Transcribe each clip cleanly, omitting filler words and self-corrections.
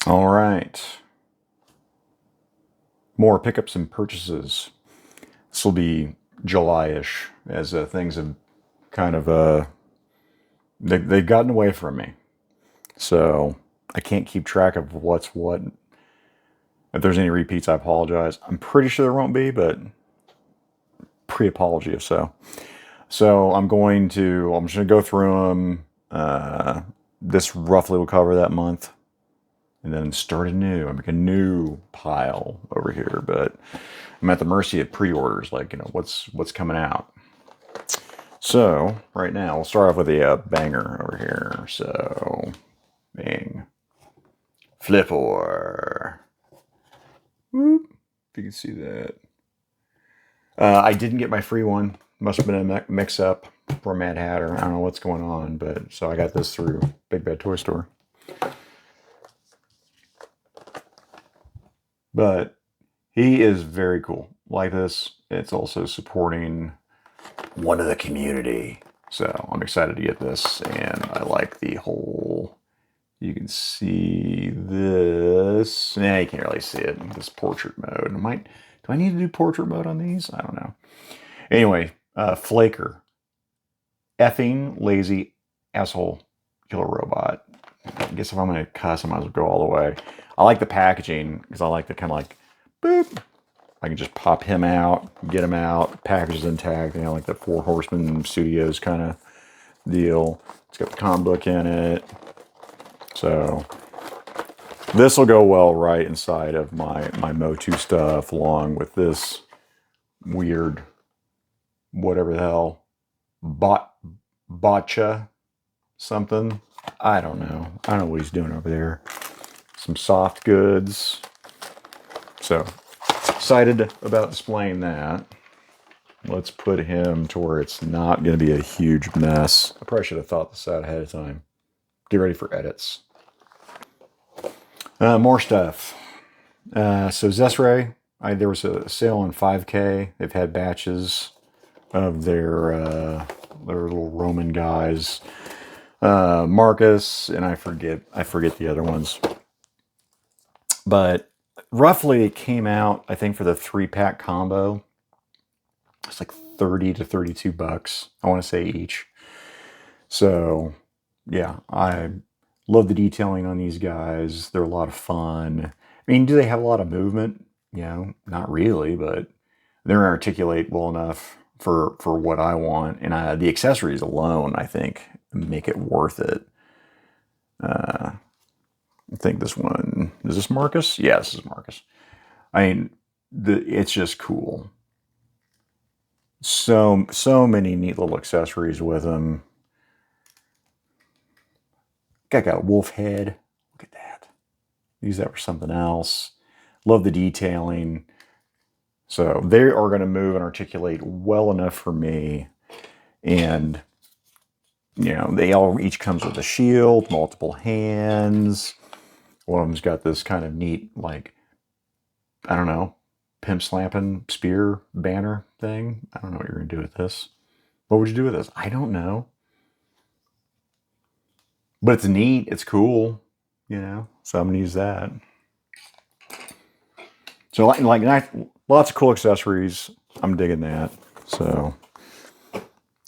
All right. More pickups and purchases. This will be July-ish as things have kind of they've gotten away from me. So I can't keep track of what's what. If there's any repeats, I apologize. I'm pretty sure there won't be, but pre-apology if so. So I'm just going to go through them. This roughly will cover that month. And then start anew. I make a new pile over here, but I'm at the mercy of pre-orders, like, what's coming out. So right now, we'll start off with a banger over here. So, bang. Flipper. Whoop. If you can see that. I didn't get my free one. Must have been a mix-up for Mad Hatter. I don't know what's going on, but so I got this through Big Bad Toy Store. But he is very cool. Like this, it's also supporting one of the community. So I'm excited to get this, and I like the whole, you can see this. Nah, you can't really see it. This portrait mode. Do I need to do portrait mode on these? I don't know. Anyway, Flaker. Effing lazy asshole killer robot. I guess if I'm going to cuss, I might as well go all the way. I like the packaging because I like the kind of like, boop. I can just pop him out, get him out, packages intact. Like the Four Horsemen Studios kind of deal. It's got the comic book in it. So this will go well right inside of my Motu stuff, along with this weird, whatever the hell, botcha something. I don't know. I don't know what he's doing over there. Some soft goods. So excited about displaying that. Let's put him to where it's not going to be a huge mess. I probably should have thought this out ahead of time. Get ready for edits. More stuff. So Zesray, there was a sale on 5K. They've had batches of their little Roman guys. Marcus, and I forget the other ones. But roughly it came out, I think, for the 3-pack combo. It's like 30 to 32 bucks, I want to say, each. So, yeah, I love the detailing on these guys. They're a lot of fun. I mean, do they have a lot of movement? Not really, but they're articulate well enough for what I want. And the accessories alone, I think, make it worth it. I think this one, is this Marcus? Yeah, this is Marcus. I mean, it's just cool. So many neat little accessories with them. Guy got a wolf head. Look at that. Use that for something else. Love the detailing. So they are going to move and articulate well enough for me. And, they all each comes with a shield, multiple hands. One of them's got this kind of neat, like, I don't know, pimp slapping spear banner thing. I don't know what you're going to do with this. What would you do with this? I don't know. But it's neat. It's cool, so I'm going to use that. So like lots of cool accessories. I'm digging that. So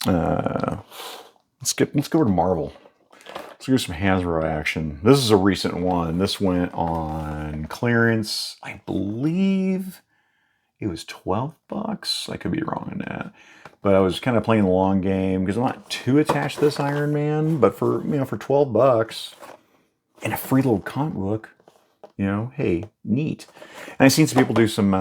let's go over to Marvel. Let's do some Hasbro action. This is a recent one. This went on clearance. I believe it was 12 bucks. I could be wrong on that. But I was kind of playing the long game because I'm not too attached to this Iron Man. But for 12 bucks and a free little comic book, hey, neat. And I've seen some people do some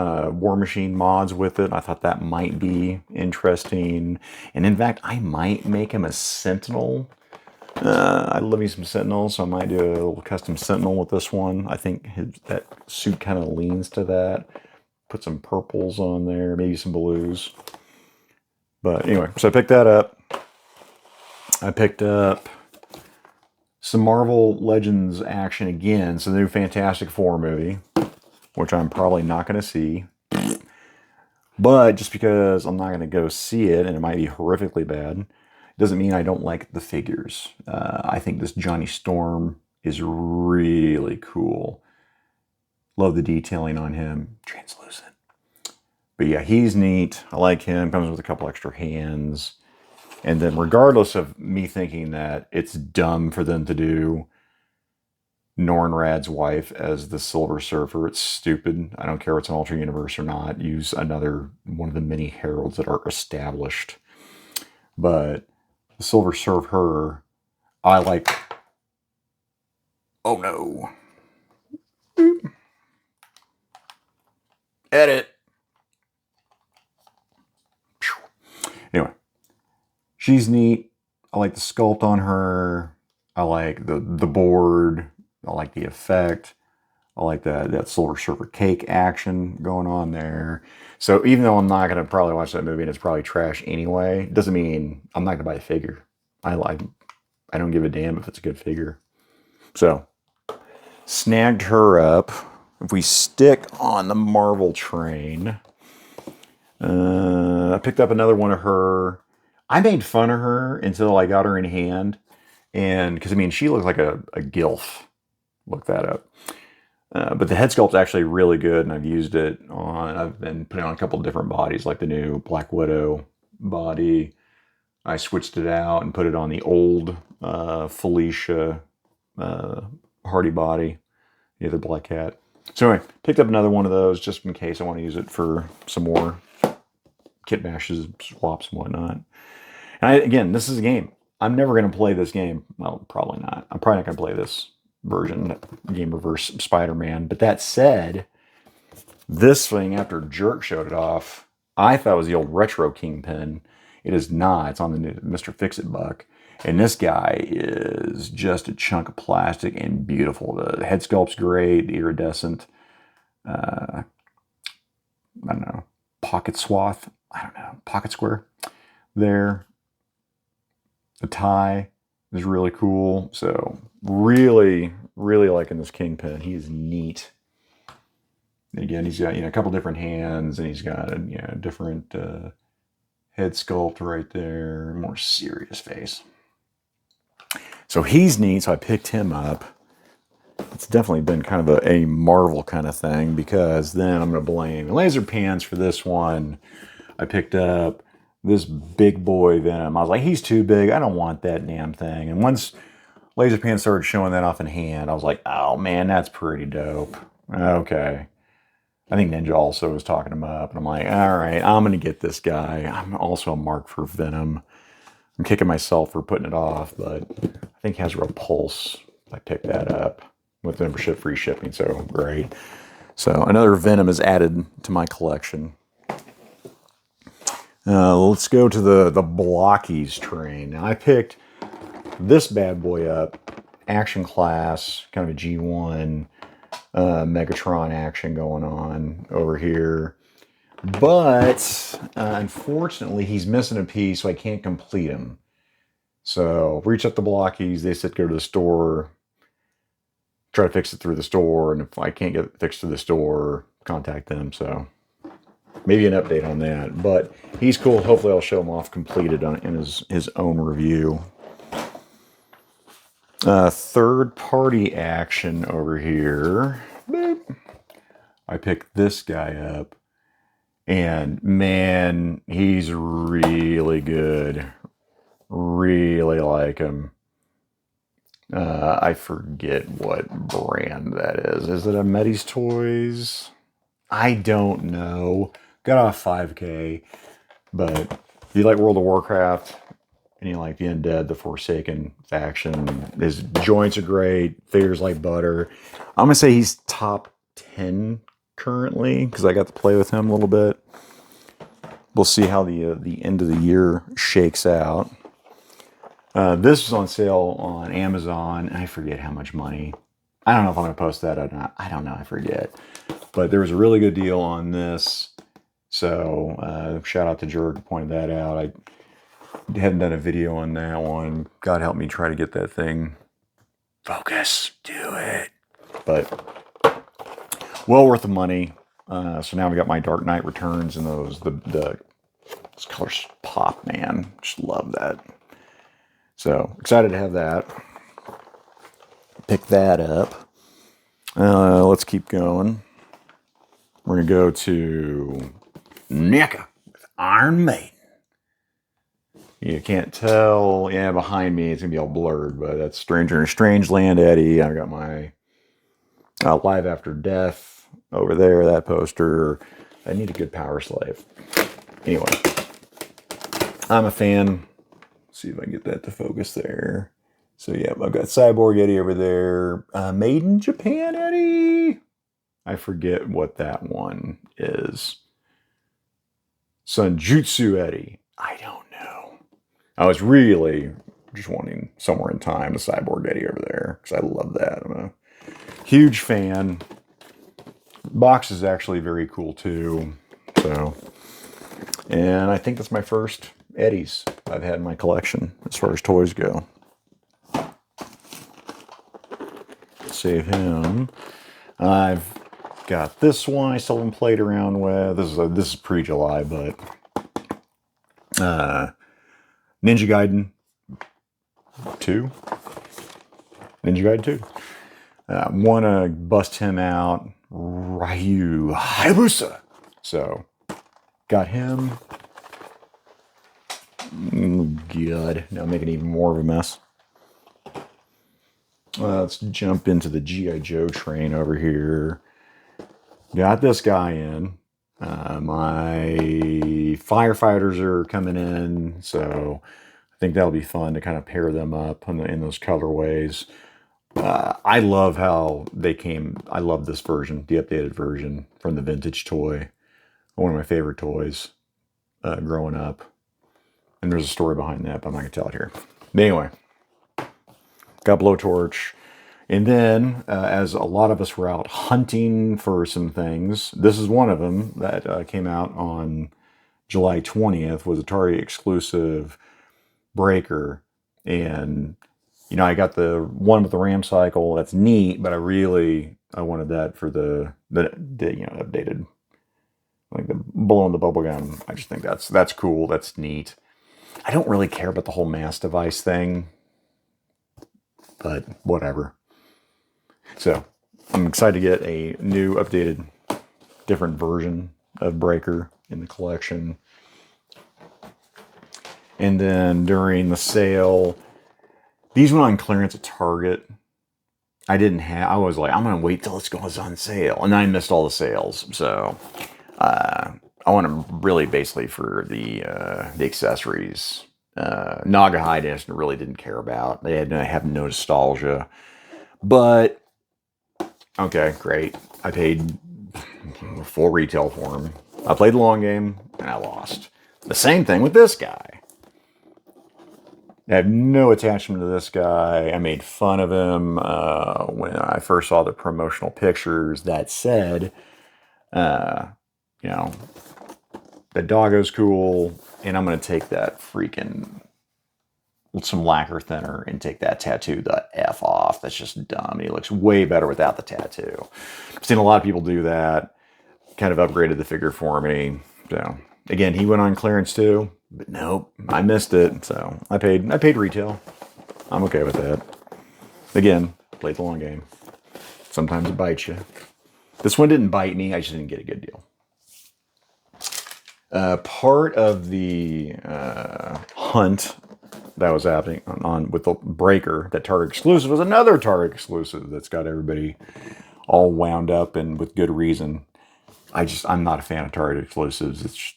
War Machine mods with it. I thought that might be interesting. And in fact, I might make him a Sentinel. I love me some Sentinels, so I might do a little custom Sentinel with this one. I think that suit kind of leans to that. Put some purples on there, maybe some blues. But anyway, so I picked that up. I picked up some Marvel Legends action again. So the new Fantastic Four movie, which I'm probably not going to see. But just because I'm not going to go see it, and it might be horrifically bad, doesn't mean I don't like the figures. I think this Johnny Storm is really cool. Love the detailing on him. Translucent. But yeah, he's neat. I like him. Comes with a couple extra hands. And then regardless of me thinking that it's dumb for them to do Nornrad's wife as the Silver Surfer, it's stupid. I don't care if it's an alternate universe or not. Use another one of the many heralds that are established. But the Silver Surfer, I like... Oh no. Boop. Edit. Anyway, she's neat. I like the sculpt on her. I like the board. I like the effect. I like that Silver Surfer cake action going on there. So even though I'm not going to probably watch that movie and it's probably trash anyway, it doesn't mean I'm not going to buy the figure. I don't give a damn if it's a good figure. So, snagged her up. If we stick on the Marvel train, I picked up another one of her. I made fun of her until I got her in hand. And because, I mean, she looks like a gilf. Look that up. But the head sculpt's actually really good, and I've used it on, I've been putting on a couple of different bodies, like the new Black Widow body. I switched it out and put it on the old Felicia Hardy body, the other Black Cat. So anyway, picked up another one of those just in case I want to use it for some more kit bashes, swaps, and whatnot. And again, this is a game. I'm never going to play this game. Well, probably not. I'm probably not going to play this version, Game Reverse Spider-Man. But that said, this thing, after Jerk showed it off, I thought it was the old retro Kingpin. It is not. It's on the new Mr. Fix-It buck. And this guy is just a chunk of plastic and beautiful. The head sculpt's great, the iridescent, I don't know, pocket swath. I don't know, pocket square there. The tie is really cool. So really, really liking this Kingpin. He's neat. Again, he's got a couple different hands, and he's got a different head sculpt right there. More serious face. So he's neat. So I picked him up. It's definitely been kind of a Marvel kind of thing, because then I'm going to blame Laser Pants for this one. I picked up this big boy Venom. I was like, he's too big. I don't want that damn thing. And once Laser Pants started showing that off in hand, I was like, oh man, that's pretty dope. Okay. I think Ninja also was talking him up. And I'm like, all right, I'm going to get this guy. I'm also a mark for Venom. I'm kicking myself for putting it off, but I think he has Repulse. I picked that up with membership free shipping, so great. So another Venom is added to my collection. Let's go to the Blockies train. Now I picked this bad boy up, Action Class, kind of a G1 Megatron action going on over here. But unfortunately, he's missing a piece, so I can't complete him. So reach up the Blockies. They said go to the store, try to fix it through the store, and if I can't get it fixed through the store, contact them. So maybe an update on that. But he's cool. Hopefully I'll show him off completed in his own review. Third-party action over here. Boop. I picked this guy up. And man, he's really good. Really like him. I forget what brand that is. Is it a Medis Toys? I don't know. Got off 5K. But if you like World of Warcraft and you like the Undead, the Forsaken faction, his joints are great. Figures like butter. I'm going to say he's top 10 currently, because I got to play with him a little bit. We'll see how the end of the year shakes out. This was on sale on Amazon. I forget how much money. I don't know if I'm going to post that or not. I don't know. I forget. But there was a really good deal on this. So shout out to Jerk, who pointed that out. I hadn't done a video on that one. God help me try to get that thing. Focus. Do it. But well worth the money. So now we got my Dark Knight Returns, and those colors pop, man. Just love that. So excited to have that. Pick that up. Let's keep going. We're going to go to NECA with Iron Maiden. You can't tell. Yeah, behind me it's going to be all blurred, but that's Stranger in Strange Land Eddie. I've got my Live After Death over there, that poster. I need a good Power Slave. Anyway, I'm a fan. Let's see if I can get that to focus there. So yeah, I've got Cyborg Eddie over there. Made in Japan Eddie. I forget what that one is. Sunjutsu Eddie. I don't know. I was really just wanting Somewhere in Time, the Cyborg Eddie over there, because I love that. I'm a huge fan. Box is actually very cool too. So, and I think that's my first Eddies I've had in my collection as far as toys go. Save him. I've got this one I still haven't played around with. This is pre-July, but Ninja Gaiden 2. Ninja Gaiden 2. Want to bust him out. Ryu Hayabusa. So, got him. God. Now I'm making even more of a mess. Let's jump into the G.I. Joe train over here. Got this guy in. My firefighters are coming in, so I think that'll be fun to kind of pair them up in those colorways. I love how they came. I love this version, the updated version from the vintage toy. One of my favorite toys growing up. And there's a story behind that, but I'm not going to tell it here. But anyway, got Blowtorch. And then, as a lot of us were out hunting for some things, this is one of them that came out on July 20th, was Atari exclusive Breaker. And, you know, I got the one with the RAM cycle. That's neat, but I wanted that for the updated, like the blowing the bubble gum. I just think that's cool. That's neat. I don't really care about the whole mass device thing, but whatever. So I'm excited to get a new, updated, different version of Breaker in the collection. And then during the sale, these went on clearance at Target. I was like, I'm going to wait till it goes on sale. And I missed all the sales. So I want them really basically for the accessories. Naugahyde I really didn't care about. They have no nostalgia. But, okay, great. I paid full retail for them. I played the long game, and I lost. The same thing with this guy. I have no attachment to this guy. I made fun of him when I first saw the promotional pictures. That said, you know, the doggo's cool, and I'm going to take that some lacquer thinner and take that tattoo the F off. That's just dumb. He looks way better without the tattoo. I've seen a lot of people do that. Kind of upgraded the figure for me. So, again, he went on clearance too. But nope, I missed it. So I paid retail. I'm okay with that. Again, played the long game. Sometimes it bites you. This one didn't bite me. I just didn't get a good deal. Part of the hunt that was happening on with the Breaker, that Target exclusive, was another Target exclusive that's got everybody all wound up, and with good reason. I'm not a fan of Target exclusives.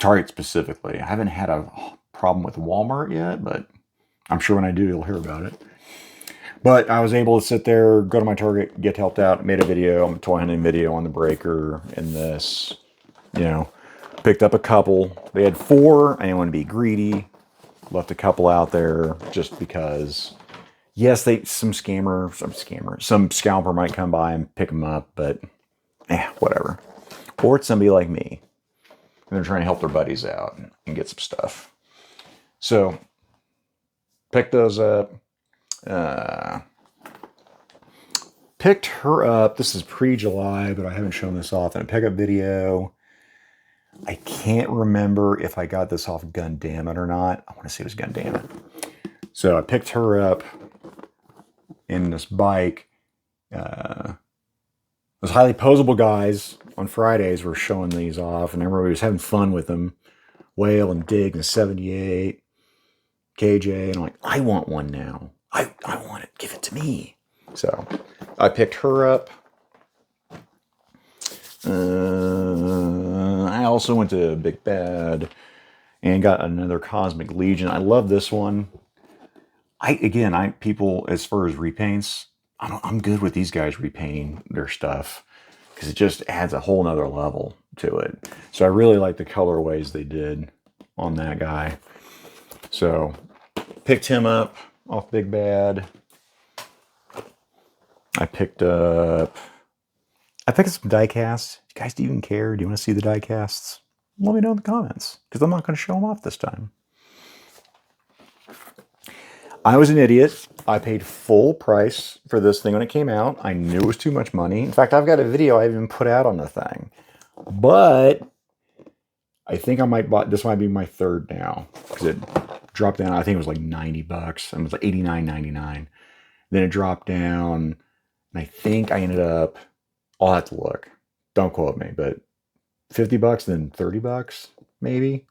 Target specifically. I haven't had a problem with Walmart yet, but I'm sure when I do, you'll hear about it. But I was able to sit there, go to my Target, get helped out, made a video, a toy hunting video on the Breaker and this, you know, picked up a couple. They had 4. I didn't want to be greedy. Left a couple out there just because, yes, some scalper might come by and pick them up, but whatever. Or it's somebody like me. And they're trying to help their buddies out and get some stuff. So, picked those up. Picked her up. This is pre-July, but I haven't shown this off in a pickup video. I can't remember if I got this off Gundamn or not. I want to say it was Gundamn. So I picked her up in this bike, those highly posable guys on Fridays were showing these off, and everybody was having fun with them. Whale and Dig and 78, KJ, and I'm like, I want one now. I want it. Give it to me. So I picked her up. I also went to Big Bad and got another Cosmic Legion. I love this one. People, as far as repaints, I'm good with these guys repainting their stuff because it just adds a whole nother level to it. So I really like the colorways they did on that guy. So picked him up off Big Bad. I picked up some die casts. You guys, do you even care? Do you want to see the die casts? Let me know in the comments, because I'm not going to show them off this time. I was an idiot. I paid full price for this thing when it came out. I knew it was too much money. In fact, I've got a video I even put out on the thing. But I think this might be my third now, because it dropped down. I think it was like $90. It was like $89.99. Then it dropped down, and I think I ended up, I'll have to look. Don't quote me, but $50, then $30, maybe.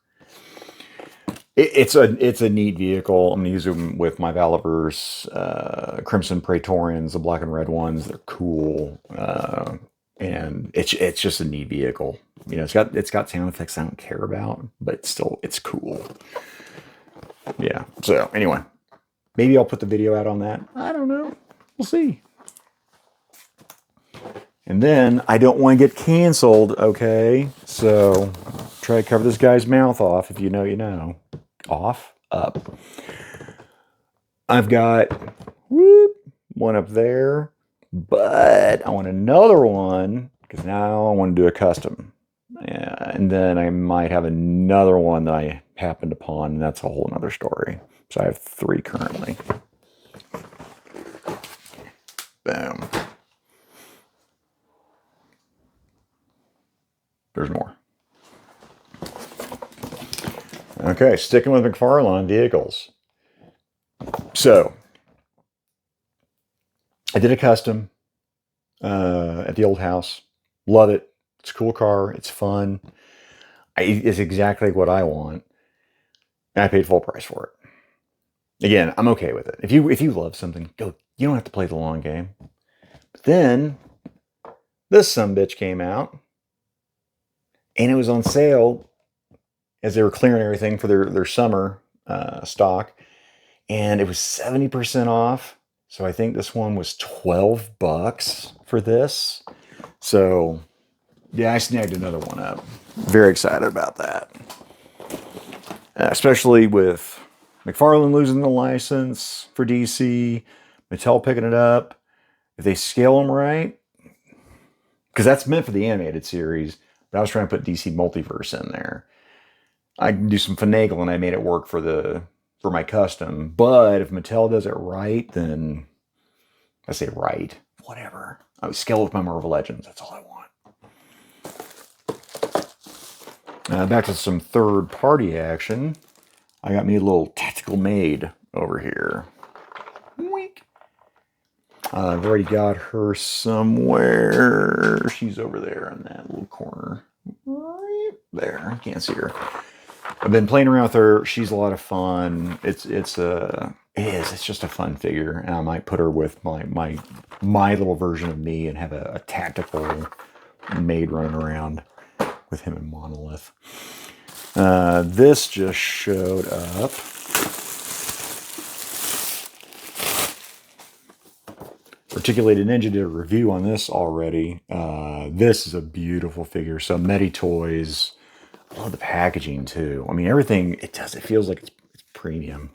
It's a neat vehicle. I'm gonna use them with my Valivers, Crimson Praetorians, the black and red ones. They're cool, and it's just a neat vehicle. You know, it's got sound effects I don't care about, but it's cool. Yeah. So anyway, maybe I'll put the video out on that. I don't know. We'll see. And then I don't want to get canceled, okay? So try to cover this guy's mouth off. If you know, you know. Off, up. I've got one up there, but I want another one because now I want to do a custom. And then I might have another one that I happened upon, and that's a whole nother story. So I have 3 currently. Boom. There's more. Okay, sticking with McFarlane vehicles. So, I did a custom at the old house. Love it. It's a cool car. It's fun. It's exactly what I want. And I paid full price for it. Again, I'm okay with it. If you love something, go. You don't have to play the long game. But then, this sumbitch came out. And it was on sale as they were clearing everything for their summer stock. And it was 70% off. So I think this one was $12 for this. So, yeah, I snagged another one up. Very excited about that. Especially with McFarlane losing the license for DC, Mattel picking it up. If they scale them right, because that's meant for the animated series, but I was trying to put DC Multiverse in there. I can do some finagling. I made it work for my custom. But if Mattel does it right, then I say right, whatever. I would scale with my Marvel Legends. That's all I want. Back to some third-party action. I got me a little tactical maid over here. Wink. I've already got her somewhere. She's over there in that little corner. Right there. I can't see her. I've been playing around with her. She's a lot of fun. It's just a fun figure, and I might put her with my little version of me and have a tactical maid running around with him in Monolith. This just showed up. Articulated Ninja did a review on this already. This is a beautiful figure. So Medi Toys. I love the packaging too. I mean, everything it does. It feels like it's premium.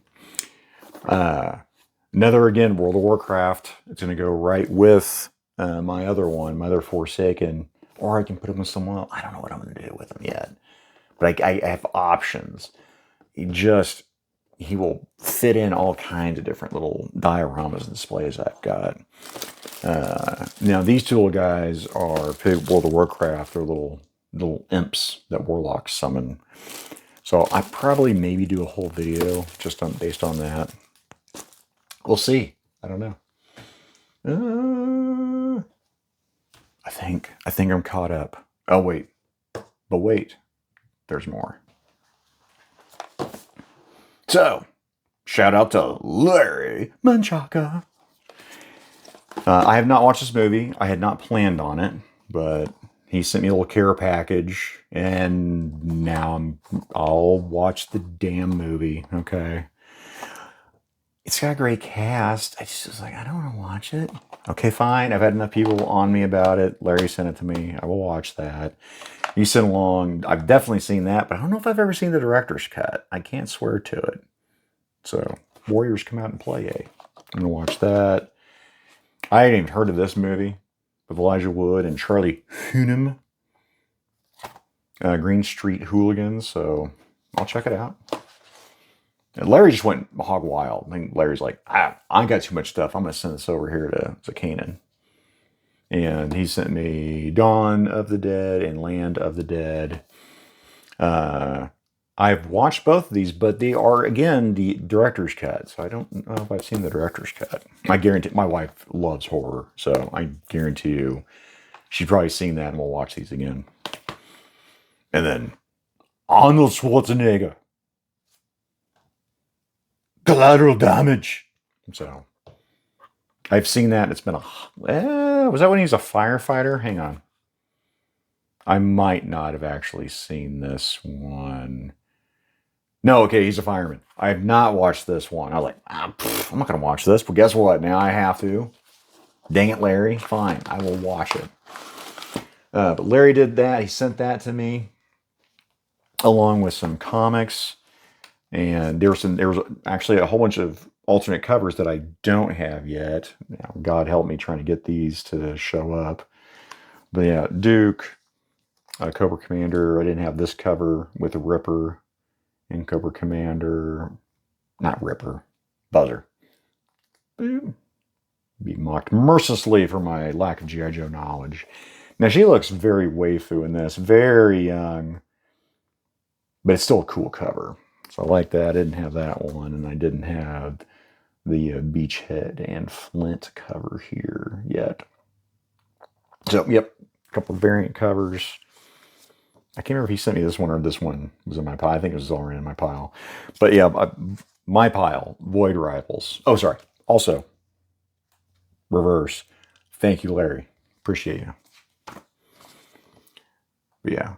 Another, again, World of Warcraft. It's going to go right with my other one, my other Forsaken. Or I can put him with someone else. I don't know what I'm going to do with him yet. But I have options. He will fit in all kinds of different little dioramas and displays I've got. Now, these two little guys are World of Warcraft. They're little imps that warlocks summon. So I probably maybe do a whole video just based on that. We'll see. I don't know. think I'm caught up. Oh, wait. But wait. There's more. So, shout out to Larry Menchaca. I have not watched this movie. I had not planned on it, but he sent me a little care package, and now I'll watch the damn movie. Okay. It's got a great cast. I just was like, I don't want to watch it. Okay, fine. I've had enough people on me about it. Larry sent it to me. I will watch that. You sent along. I've definitely seen that, but I don't know if I've ever seen the director's cut. I can't swear to it. So, Warriors Come Out and Play. I'm going to watch that. I hadn't even heard of this movie with Elijah Wood and Charlie Hunnam. Green Street Hooligans. So, I'll check it out. And Larry just went hog wild. I think Larry's like, I got too much stuff. I'm going to send this over here to Canaan. And he sent me Dawn of the Dead and Land of the Dead. I've watched both of these, but they are, again, the director's cut. So I don't know if I've seen the director's cut. I guarantee, my wife loves horror. So I guarantee you she's probably seen that, and we'll watch these again. And then Arnold Schwarzenegger. Collateral Damage. So I've seen that. It's been was that when he was a firefighter? Hang on. I might not have actually seen this one. No, okay, he's a fireman. I have not watched this one. I was like, I'm not going to watch this. But guess what? Now I have to. Dang it, Larry. Fine, I will watch it. But Larry did that. He sent that to me along with some comics. And there was actually a whole bunch of alternate covers that I don't have yet. Now, God help me trying to get these to show up. But yeah, Duke, Cobra Commander. I didn't have this cover with Ripper and Cobra Commander. Not Ripper, Buzzer. Be mocked mercilessly for my lack of G.I. Joe knowledge. Now, she looks very waifu in this, very young, but it's still a cool cover. So I like that. I didn't have that one, and I didn't have the Beachhead and Flint cover here yet. So, yep, a couple of variant covers. I can't remember if he sent me this one or this one was in my pile. I think it was already in my pile. But yeah, my pile, Void Rivals. Oh, sorry. Also, reverse. Thank you, Larry. Appreciate you. But yeah.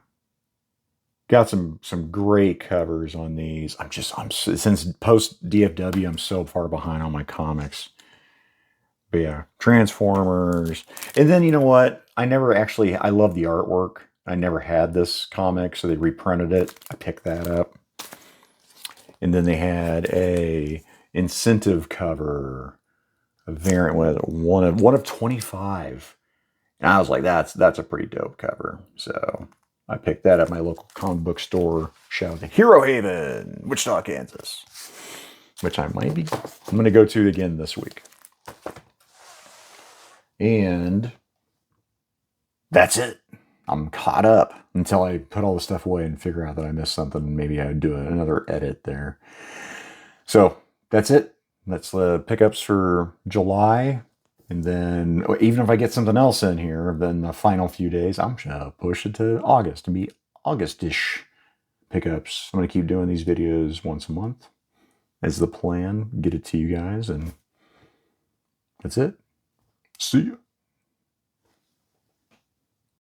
Got some great covers on these. Since post DFW, I'm so far behind on my comics. But yeah, Transformers. And then, you know what? I love the artwork. I never had this comic, so they reprinted it. I picked that up. And then they had a incentive cover, a variant with one of 25. And I was like, that's a pretty dope cover. So I picked that at my local comic book store. Shout out to Hero Haven, Wichita, Kansas. Which I'm going to go to again this week. And that's it. I'm caught up until I put all the stuff away and figure out that I missed something. Maybe I'd do another edit there. So that's it. That's the pickups for July. And then even if I get something else in here, then the final few days, I'm going to push it to August to be August-ish pickups. I'm going to keep doing these videos once a month as the plan. Get it to you guys. And that's it. See ya.